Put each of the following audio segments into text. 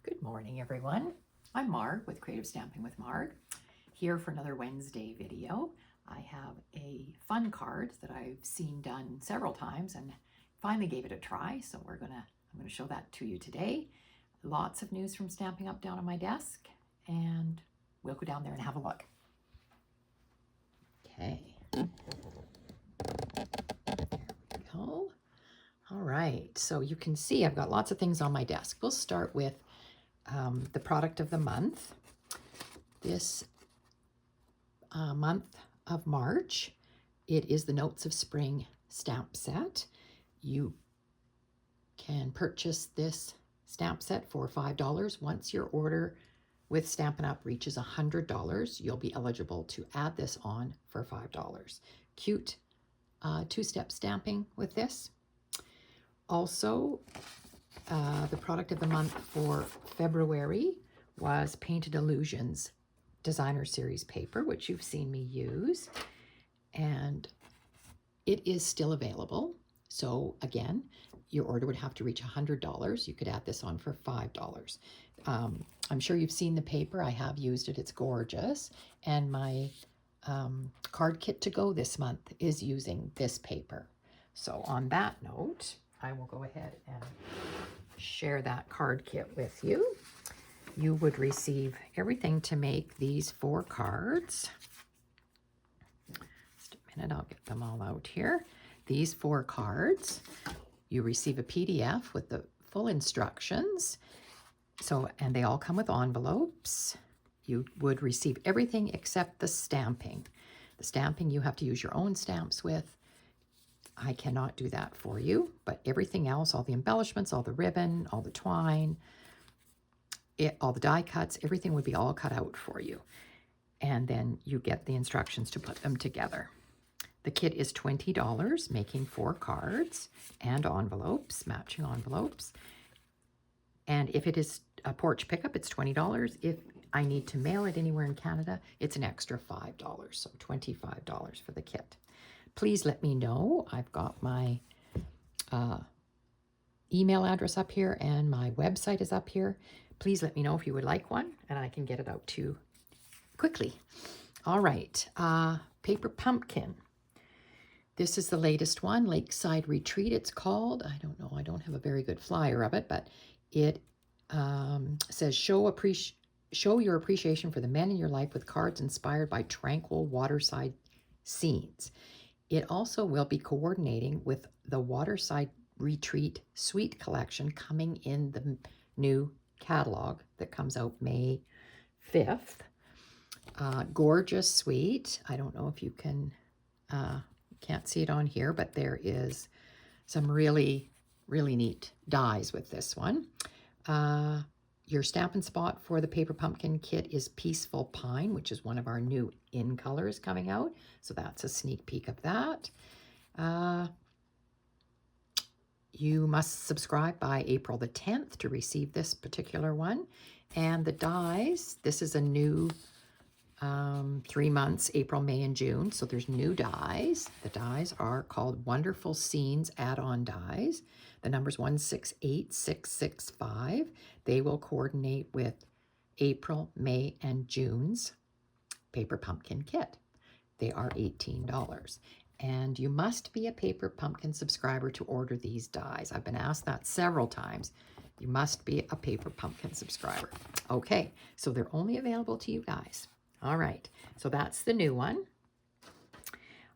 Good morning, everyone. I'm Marg with Creative Stamping with Marg, here for another Wednesday video. I have a fun card that I've seen done several times and finally gave it a try, so I'm gonna show that to you today. Lots of news from Stampin' Up down on my desk, and we'll go down there and have a look. Okay. There we go. All right, so you can see I've got lots of things on my desk. We'll start with the product of the month. This month of March, it is the Notes of Spring stamp set. You can purchase this stamp set for $5. Once your order with Stampin' Up reaches $100, you'll be eligible to add this on for $5. Cute two-step stamping with this. Also, the product of the month for February was Painted Illusions Designer Series paper, which you've seen me use, and it is still available. So again, your order would have to reach $100. You could add this on for $5. I'm sure you've seen the paper. I have used it. It's gorgeous. And my card kit to go this month is using this paper. So on that note, I will go ahead and share that card kit with you. You would receive everything to make these 4 cards. Just a minute, I'll get them all out here. These 4 cards, you receive a PDF with the full instructions. And they all come with envelopes. You would receive everything except the stamping. The stamping you have to use your own stamps with. I cannot do that for you, but everything else, all the embellishments, all the ribbon, all the twine, all the die cuts, everything would be all cut out for you. And then you get the instructions to put them together. The kit is $20, making 4 cards and envelopes, matching envelopes. And if it is a porch pickup, it's $20. If I need to mail it anywhere in Canada, it's an extra $5, so $25 for the kit. Please let me know. I've got my email address up here and my website is up here. Please let me know if you would like one and I can get it out to you quickly. All right, Paper Pumpkin. This is the latest one, Lakeside Retreat it's called. I don't know, I don't have a very good flyer of it, but it says show your appreciation for the men in your life with cards inspired by tranquil waterside scenes. It also will be coordinating with the Waterside Retreat Suite collection coming in the new catalog that comes out May 5th. Gorgeous suite. I don't know if you can, can't see it on here, but there is some really, really neat dies with this one. Your Stampin' Spot for the Paper Pumpkin kit is Peaceful Pine, which is one of our new in colors coming out. So that's a sneak peek of that. You must subscribe by April the 10th to receive this particular one. And the dies, this is a new 3 months, April, May, and June. So there's new dies. The dies are called Wonderful Scenes add-on dies. The number's 168665. They will coordinate with April, May, and June's Paper Pumpkin kit. They are $18. And you must be a Paper Pumpkin subscriber to order these dies. I've been asked that several times. You must be a Paper Pumpkin subscriber. Okay, so they're only available to you guys. All right, so that's the new one.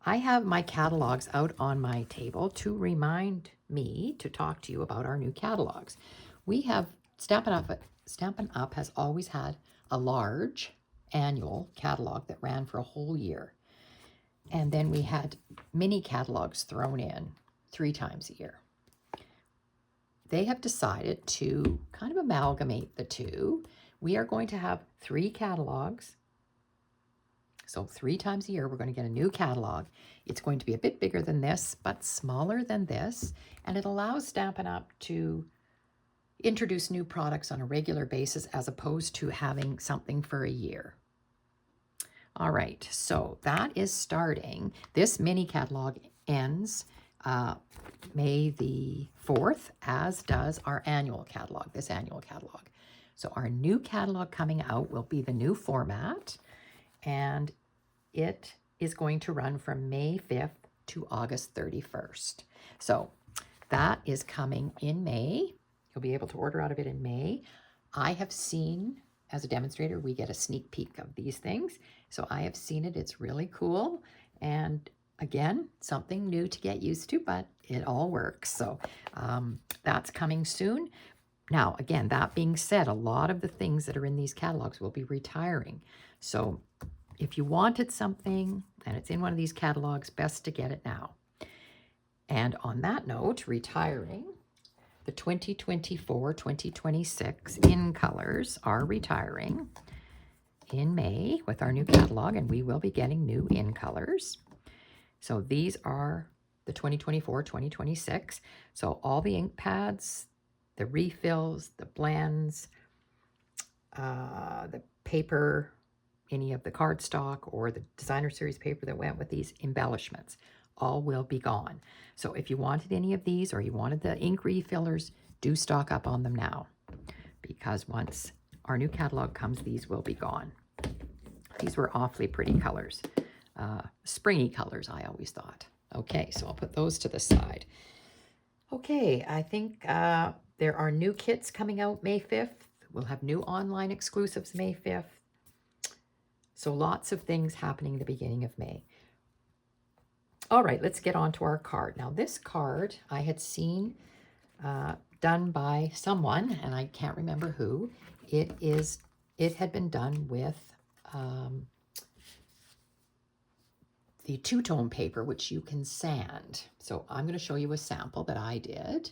I have my catalogs out on my table to remind me to talk to you about our new catalogs. We have Stampin' Up has always had a large annual catalog that ran for a whole year. And then we had mini catalogs thrown in 3 times a year. They have decided to kind of amalgamate the two. We are going to have 3 catalogs. So 3 times a year, we're going to get a new catalog. It's going to be a bit bigger than this, but smaller than this. And it allows Stampin' Up to introduce new products on a regular basis as opposed to having something for a year. All right, so that is starting. This mini catalog ends May the 4th, as does our annual catalog, this annual catalog. So our new catalog coming out will be the new format, and it is going to run from May 5th to August 31st. So that is coming in May. You'll be able to order out of it in May. I have seen, as a demonstrator, we get a sneak peek of these things. So I have seen it. It's really cool. And again, something new to get used to, but it all works. So that's coming soon. Now, again, that being said, a lot of the things that are in these catalogs will be retiring. So if you wanted something and it's in one of these catalogs, best to get it now. And on that note, retiring, the 2024-2026 in colors are retiring in May with our new catalog, and we will be getting new in colors. So these are the 2024-2026. So all the ink pads, the refills, the blends, the paper, any of the cardstock or the designer series paper that went with these embellishments, all will be gone. So if you wanted any of these or you wanted the ink refillers, do stock up on them now, because once our new catalog comes, these will be gone. These were awfully pretty colors, springy colors, I always thought. Okay, so I'll put those to the side. Okay, I think there are new kits coming out May 5th. We'll have new online exclusives May 5th. So lots of things happening at the beginning of May. All right, let's get on to our card. Now this card I had seen done by someone, and I can't remember who. It had been done with the two-tone paper, which you can sand. So I'm going to show you a sample that I did.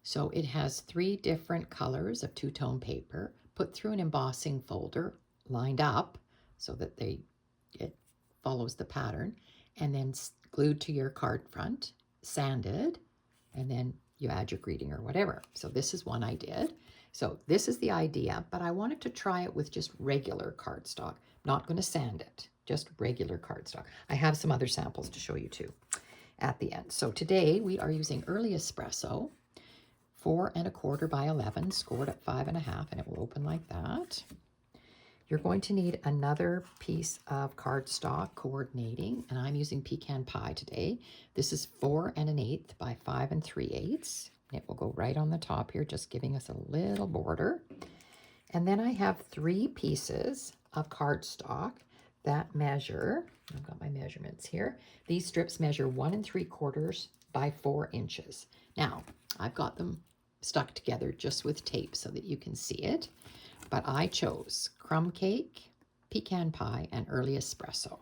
So it has 3 different colors of two-tone paper put through an embossing folder, lined up so that it follows the pattern, and then glued to your card front, sanded, and then you add your greeting or whatever. So this is one I did. So this is the idea, but I wanted to try it with just regular cardstock. Not going to sand it, just regular cardstock. I have some other samples to show you too at the end. So today we are using Early Espresso, 4 1/4 by 11, scored at 5 1/2, and it will open like that. You're going to need another piece of cardstock coordinating, and I'm using Pecan Pie today. This is 4 1/8 by 5 3/8. It will go right on the top here, just giving us a little border. And then I have 3 pieces of cardstock that measure, I've got my measurements here. These strips measure 1 3/4 by 4 inches. Now, I've got them stuck together just with tape so that you can see it. But I chose crumb cake, pecan pie, and early espresso.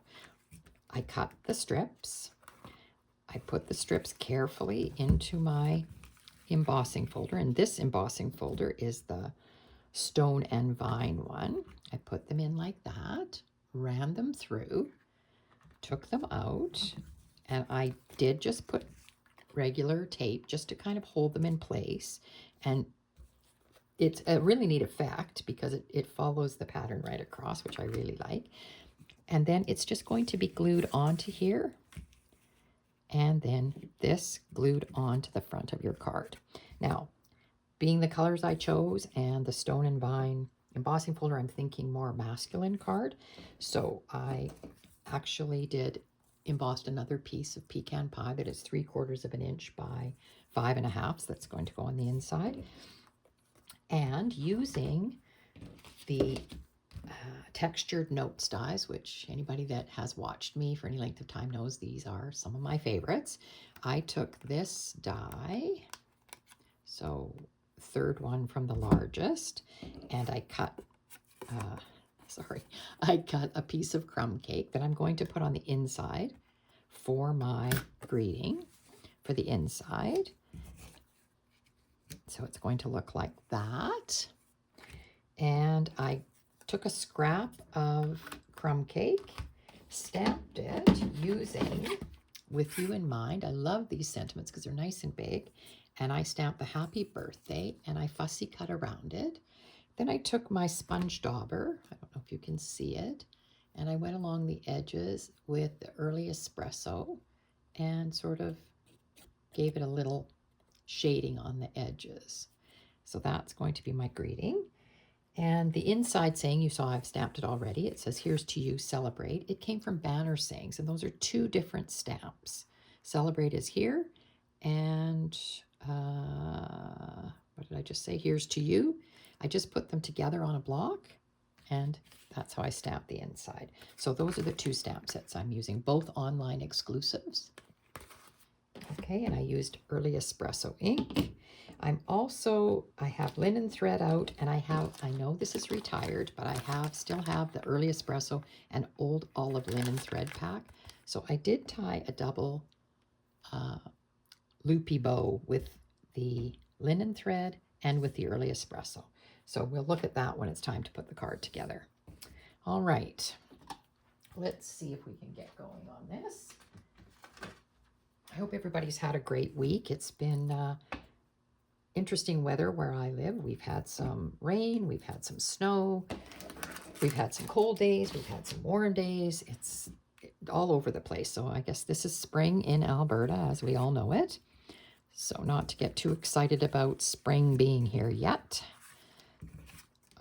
I cut the strips. I put the strips carefully into my embossing folder, and this embossing folder is the Stone and Vine one. I put them in like that, ran them through, took them out, and I did just put regular tape just to kind of hold them in place. And it's a really neat effect because it follows the pattern right across, which I really like. And then it's just going to be glued onto here, and then this glued onto the front of your card. Now, being the colors I chose and the Stone and Vine embossing folder, I'm thinking more masculine card. So I actually did embossed another piece of pecan pie that is 3/4 of an inch by 5 1/2. So that's going to go on the inside. And using the textured notes dies, which anybody that has watched me for any length of time knows these are some of my favorites. I took this die, so 3rd one from the largest, and I cut, I cut a piece of crumb cake that I'm going to put on the inside for my greeting for the inside. So it's going to look like that. And I took a scrap of crumb cake, stamped it using With You in Mind. I love these sentiments because they're nice and big. And I stamped the happy birthday and I fussy cut around it. Then I took my sponge dauber, I don't know if you can see it, and I went along the edges with the Early Espresso and sort of gave it a little shading on the edges. So that's going to be my greeting. And the inside saying, you saw I've stamped it already. It says, here's to you, celebrate. It came from banner sayings, and those are two different stamps. Celebrate is here, and what did I just say? Here's to you. I just put them together on a block, and that's how I stamp the inside. So those are the two stamp sets I'm using, both online exclusives. Okay, and I used Early Espresso ink. I have linen thread out, and I know this is retired, but I still have the Early Espresso and Old Olive linen thread pack. So I did tie a double loopy bow with the linen thread and with the Early Espresso. So we'll look at that when it's time to put the card together. All right, let's see if we can get going on this. I hope everybody's had a great week. It's been interesting weather where I live. We've had some rain, we've had some snow, we've had some cold days, we've had some warm days. It's all over the place. So I guess this is spring in Alberta as we all know it. So not to get too excited about spring being here yet.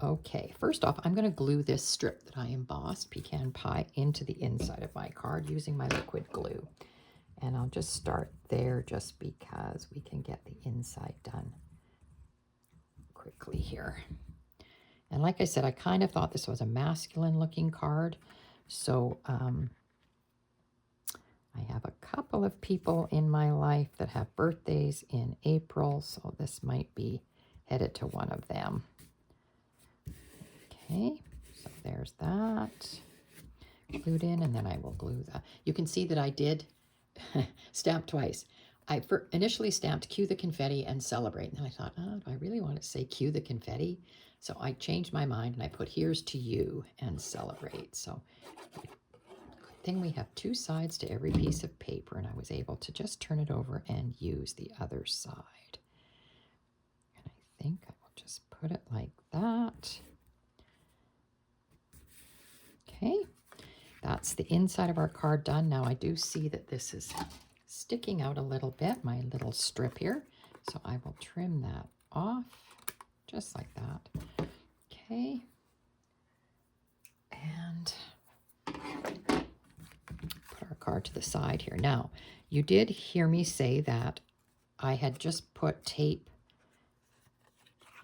Okay, first off, I'm going to glue this strip that I embossed, pecan pie, into the inside of my card using my liquid glue. And I'll just start there just because we can get the inside done quickly here. And like I said, I kind of thought this was a masculine looking card. So I have a couple of people in my life that have birthdays in April. So this might be headed to one of them. Okay, so there's that glued in, and then I will glue that. You can see that I did stamp twice. I initially stamped Cue the Confetti and Celebrate, and then I thought, oh, do I really want to say Cue the Confetti? So I changed my mind and I put Here's to You and Celebrate. So good thing we have two sides to every piece of paper, and I was able to just turn it over and use the other side. And I think I will just put it like that. Okay, that's the inside of our card done. Now I do see that this is sticking out a little bit, my little strip here. So I will trim that off just like that. Okay. And put our card to the side here. Now, you did hear me say that I had just put tape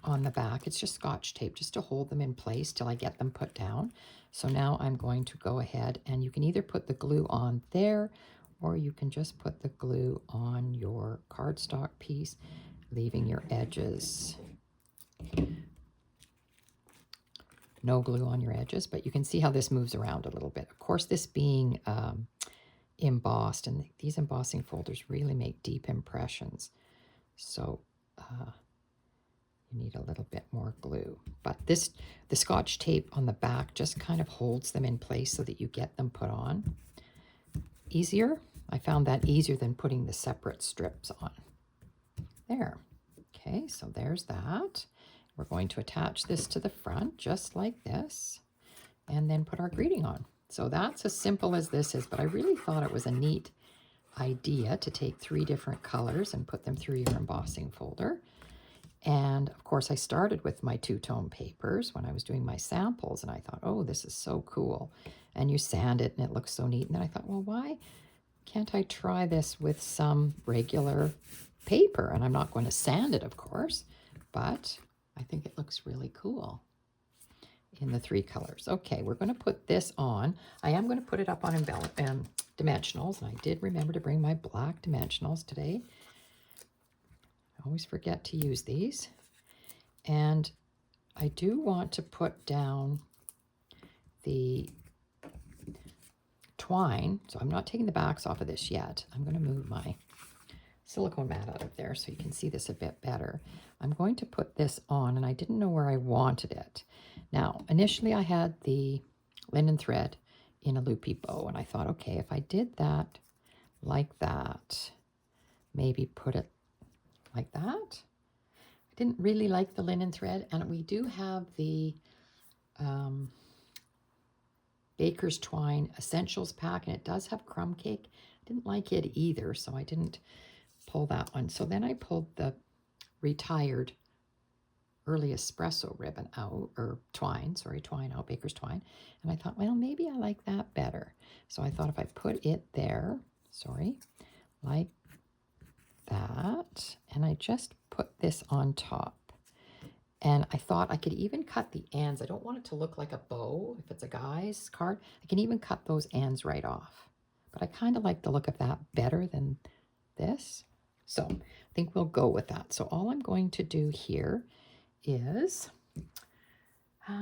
on the back. It's just Scotch tape just to hold them in place till I get them put down. So now I'm going to go ahead, and you can either put the glue on there, or you can just put the glue on your cardstock piece, leaving your edges. No glue on your edges, but you can see how this moves around a little bit. Of course, this being embossed, and these embossing folders really make deep impressions. So you need a little bit more glue. But the Scotch tape on the back just kind of holds them in place so that you get them put on easier. I found that easier than putting the separate strips on. There. Okay, so there's that. We're going to attach this to the front just like this, and then put our greeting on. So that's as simple as this is, but I really thought it was a neat idea to take 3 different colors and put them through your embossing folder. And of course, I started with my 2-tone papers when I was doing my samples, and I thought, oh, this is so cool. And you sand it, and it looks so neat. And then I thought, well, why can't I try this with some regular paper? And I'm not going to sand it, of course, but I think it looks really cool in the 3 colors. Okay, we're going to put this on. I am going to put it up on dimensionals, and I did remember to bring my black dimensionals today. I always forget to use these. And I do want to put down the twine, so I'm not taking the backs off of this yet. I'm going to move my silicone mat out of there so you can see this a bit better. I'm going to put this on, and I didn't know where I wanted it. Now, initially I had the linen thread in a loopy bow, and I thought, okay, if I did that like that, maybe put it like that. I didn't really like the linen thread, and we do have the Baker's Twine Essentials pack, and it does have crumb cake. I didn't like it either, so I didn't pull that one. So then I pulled the retired early espresso ribbon out, or twine, sorry, twine out, baker's twine. And I thought, well, maybe I like that better. So I thought if I put it there, sorry, like that, and I just put this on top. And I thought I could even cut the ends. I don't want it to look like a bow. If it's a guy's card, I can even cut those ends right off. But I kind of like the look of that better than this. So I think we'll go with that. So all I'm going to do here is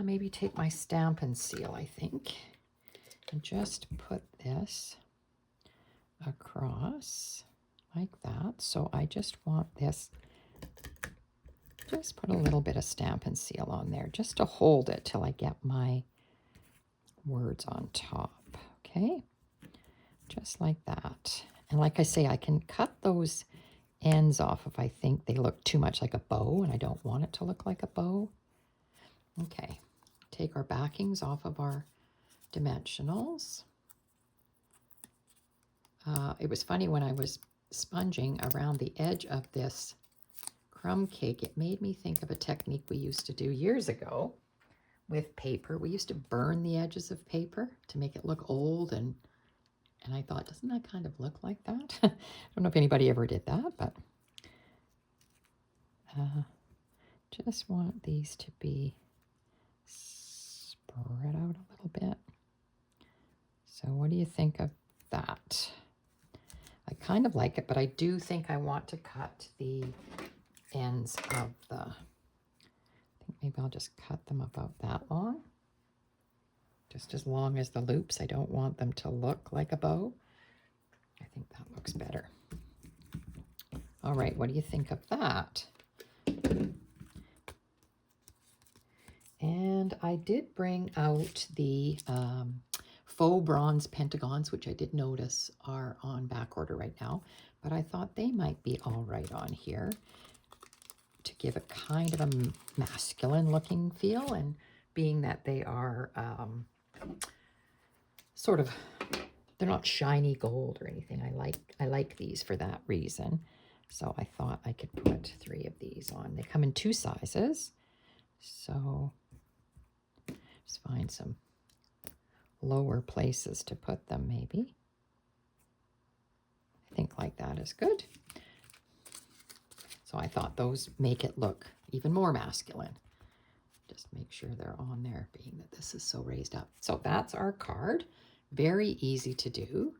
maybe take my Stampin' Seal, I think, and just put this across like that. So I just want this, just put a little bit of Stampin' Seal on there just to hold it till I get my words on top. Okay, just like that. And like I say, I can cut those ends off if I think they look too much like a bow and I don't want it to look like a bow. Okay, take our backings off of our dimensionals. It was funny when I was sponging around the edge of this crumb cake, it made me think of a technique we used to do years ago with paper. We used to burn the edges of paper to make it look old, and I thought, doesn't that kind of look like that? I don't know if anybody ever did that, but just want these to be spread out a little bit. So what do you think of that? I kind of like it, but I do think I want to cut the ends of the, I think maybe I'll just cut them about that long. Just as long as the loops. I don't want them to look like a bow. I think that looks better. All right, what do you think of that? And I did bring out the faux bronze pentagons, which I did notice are on back order right now, but I thought they might be all right on here to give a kind of a masculine looking feel, and being that they are sort of, they're not shiny gold or anything. I like these for that reason. So I thought I could put 3 of these on. They come in 2 sizes. So just find some lower places to put them maybe. I think like that is good. So I thought those make it look even more masculine. Just make sure they're on there, being that this is so raised up. So that's our card. Very easy to do.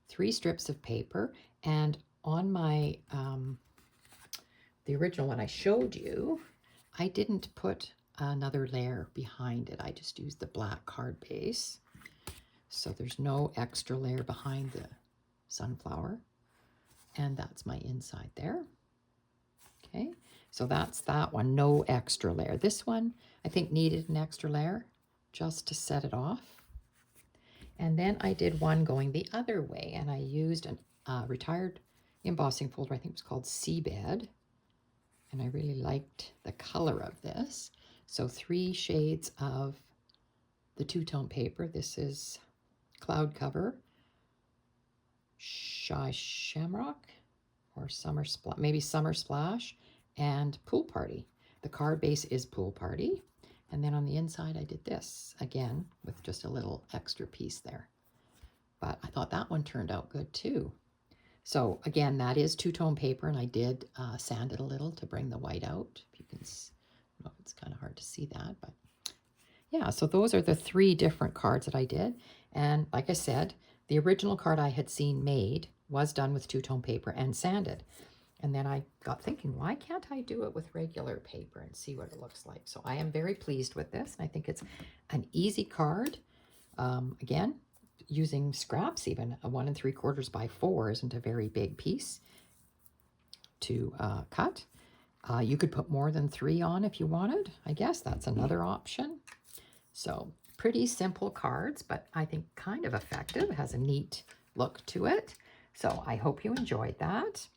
3 strips of paper, and on my the original one I showed you, I didn't put another layer behind it. I just used the black card base. So there's no extra layer behind the sunflower. And that's my inside there. Okay, so that's that one, no extra layer. This one, I think, needed an extra layer just to set it off. And then I did one going the other way, and I used a retired embossing folder, I think it was called Seabed. And I really liked the color of this. So 3 shades of the two-tone paper. This is Cloud Cover, Shy Shamrock, or Summer Splash, maybe Summer Splash, and Pool Party. The card base is Pool Party. And then on the inside, I did this again with just a little extra piece there. But I thought that one turned out good too. So again, that is two-tone paper, and I did sand it a little to bring the white out. If you can, I don't know if it's kind of hard to see that, but yeah, so those are the 3 different cards that I did. And like I said, the original card I had seen made was done with two-tone paper and sanded. And then I got thinking, why can't I do it with regular paper and see what it looks like? So I am very pleased with this. And I think it's an easy card. Again, using scraps, even a 1 3/4 by 4 isn't a very big piece to cut. You could put more than 3 on if you wanted. I guess that's another option. So pretty simple cards, but I think kind of effective. It has a neat look to it. So I hope you enjoyed that.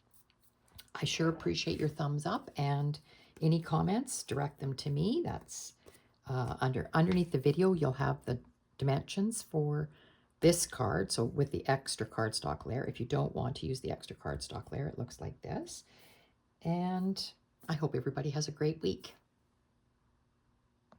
I sure appreciate your thumbs up, and any comments, direct them to me. That's underneath the video. You'll have the dimensions for this card. So with the extra cardstock layer, if you don't want to use the extra cardstock layer, it looks like this. And I hope everybody has a great week.